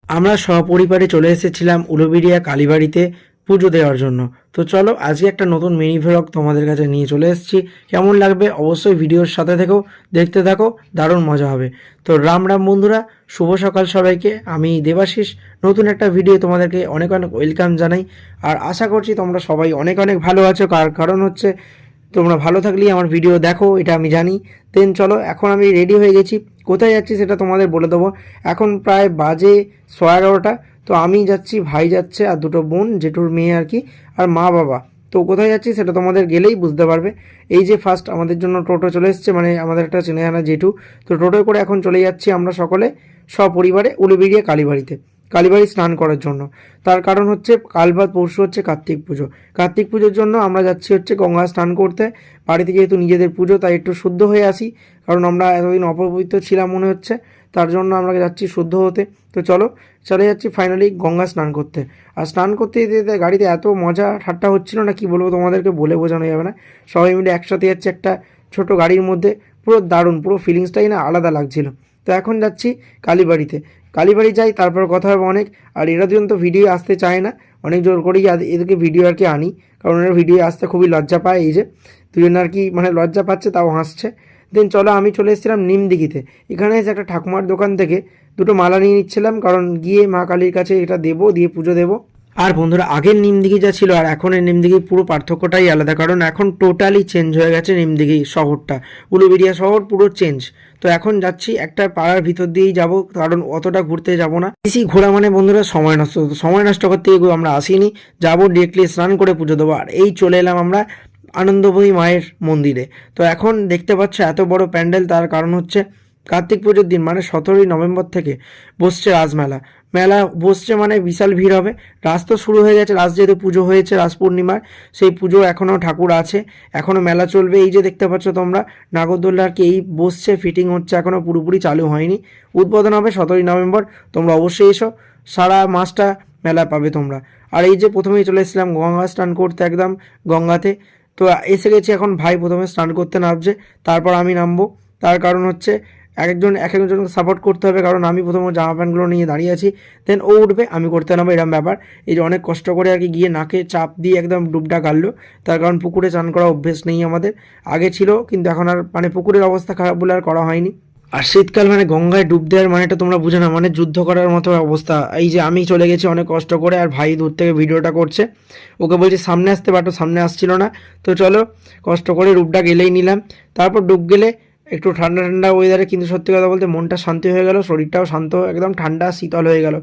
আমরা সপরিবারে চলে এসেছিলাম উলুবেড়িয়া কালীবাড়িতে পুজো দেওয়ার জন্য। তো চলো আজকে একটা নতুন মিনি ভ্লগ তোমাদের কাছে নিয়ে চলে এসেছি। কেমন লাগবে অবশ্যই ভিডিওর সাথে থেকেও দেখতে থাকো, দারুণ মজা হবে। তো রাম রাম বন্ধুরা, শুভ সকাল সবাইকে। আমি দেবাশিস নতুন একটা ভিডিও তোমাদেরকে অনেক অনেক ওয়েলকাম জানাই। আর আশা করছি তোমরা সবাই অনেক অনেক ভালো আছো, কারণ হচ্ছে তোমরা ভালো থাকলেই আমার ভিডিও দেখো, এটা আমি জানি। দেন চলো, এখন আমি রেডি হয়ে গেছি। কোথায় যাচ্ছি সেটা তোমাদের বলে দেবো। এখন প্রায় বাজে 11:30। তো আমি যাচ্ছি, ভাই যাচ্ছে, আর দুটো বোন, জেঠুর মেয়ে আর কি, আর মা বাবা। তো কোথায় যাচ্ছি সেটা তোমাদের গেলেই বুঝতে পারবে। এই যে ফার্স্ট আমাদের জন্য টোটো চলে এসছে, মানে আমাদের একটা চেনা জানা জেঠু। তো টোটোয় করে এখন চলে যাচ্ছি আমরা সকলে সপরিবারে উলুবেড়িয়া কালীবাড়িতে, কালীবাড়ি স্নান করার জন্য। তার কারণ হচ্ছে কাল বাদ পরশু হচ্ছে কার্তিক পুজো। কার্তিক পুজোর জন্য আমরা যাচ্ছি হচ্ছে গঙ্গা স্নান করতে। বাড়িতে যেহেতু নিজেদের পুজো, তাই একটু শুদ্ধ হয়ে আসি, কারণ আমরা এতদিন অপবিত্র ছিলাম মনে হচ্ছে, তার জন্য আমরা যাচ্ছি শুদ্ধ হতে। তো চলো, চলে যাচ্ছি ফাইনালি গঙ্গা স্নান করতে। আর স্নান করতে যেতে যেতে গাড়িতে এত মজা ঠাট্টা হচ্ছিল না, কি বলবো তোমাদেরকে, বলে বোঝানো যাবে না। সবাই মিলে একসাথে যাচ্ছে একটা ছোট গাড়ির মধ্যে, পুরো দারুণ, পুরো ফিলিংসটাই না আলাদা লাগছিল। তো এখন যাচ্ছি কালীবাড়িতে, কালীবাড়ি যাই, তারপর কথা হবে অনেক। আর এরা দুজন তো ভিডিও আসতে চায় না, অনেক জোর করেই এদেরকে ভিডিও আর কি আনি, কারণ এরা ভিডিও আসতে খুবই লজ্জা পায়। এই যে দুজন আর কি মানে লজ্জা পাচ্ছে, তাও হাসছে। দেন চলো, আমি চলে এসেছিলাম নিমদিঘিতে। এখানে এসে একটা ঠাকুমার দোকান থেকে দুটো মালা নিয়ে নিচ্ছিলাম, কারণ গিয়ে মা কালীর কাছে এটা দেবো, দিয়ে পুজো দেবো। আর বন্ধুরা, আগের নিমদিঘি যা ছিল আর এখনের নিমদিঘি পুরো পার্থক্যটাই আলাদা, কারণ এখন টোটালি চেঞ্জ হয়ে গেছে নিমদিঘি শহরটা। উলুবেড়িয়া শহর পুরো চেঞ্জ। তো এখন যাচ্ছি একটা পাড়ার ভিতর দিয়েই যাব, কারণ অতটা ঘুরতে যাব না। বেশি ঘোরা মানে বন্ধুরা সময় নষ্ট, সময় নষ্ট করতে গিয়ে আমরা আসিনি, যাবো ডিরেক্টলি স্নান করে পুজো দেবো। আর এই চলে এলাম আমরা আনন্দময়ী মায়ের মন্দিরে। তো এখন দেখতে পাচ্ছ এত বড় প্যান্ডেল, তার কারণ হচ্ছে কার্তিক পুজোর দিন মানে 17ই নভেম্বর থেকে বসছে রাজমেলা। মেলা বসছে মানে বিশাল ভিড় হবে। রাস তো শুরু হয়ে গেছে, রাস যেহেতু পুজো হয়েছে রাস পূর্ণিমার, সেই পুজো এখনও ঠাকুর আছে, এখনও মেলা চলবে। এই যে দেখতে পাচ্ছ তোমরা নাগরদোল্লা আর কি, এই বসছে, ফিটিং হচ্ছে, এখনও পুরোপুরি চালু হয়নি। উদ্বোধন হবে 17ই নভেম্বর। তোমরা অবশ্যই এসো, সারা মাসটা মেলা পাবে তোমরা। আর এই যে প্রথমেই চলে এসেছিলাম গঙ্গা স্নান করতে, একদম গঙ্গাতে। তো এসে গেছি, এখন ভাই প্রথমে স্নান করতে নামছে, তারপর আমি নামবো। তার কারণ হচ্ছে এক একজনকে সাপোর্ট করতে হবে, কারণ আমি প্রথমে জামা প্যান্টগুলো নিয়ে দাঁড়িয়ে আছি, দেন ও উঠবে, আমি করতে নামবো, এরকম ব্যাপার। এই যে অনেক কষ্ট করে আর কি গিয়ে নাকে চাপ দিয়ে একদম ডুবটা গাড়লো, তার কারণ পুকুরে চান করা অভ্যেস নেই আমাদের। আগে ছিল, কিন্তু এখন আর মানে পুকুরের অবস্থা খারাপ বলে আর করা হয়নি। আর শীতকাল মানে গঙ্গায় ডুব দেওয়ার মানেটা তোমরা বুঝে না, মানে যুদ্ধ করার মতো অবস্থা। এই যে আমি চলে গেছি অনেক কষ্ট করে, আর ভাই দূর থেকে ভিডিওটা করছে, ওকে বলছি সামনে আসতে, বাট সামনে আসছিল না। তো চলো, কষ্ট করে ডুবটা গেলেই নিলাম। তারপর ডুব গেলে একটু ঠান্ডা ঠান্ডা ওয়েদারে, কিন্তু সত্যি কথা বলতে মনটা শান্তি হয়ে গেল, শরীরটাও শান্ত, একদম ঠান্ডা শীতল হয়ে গেল।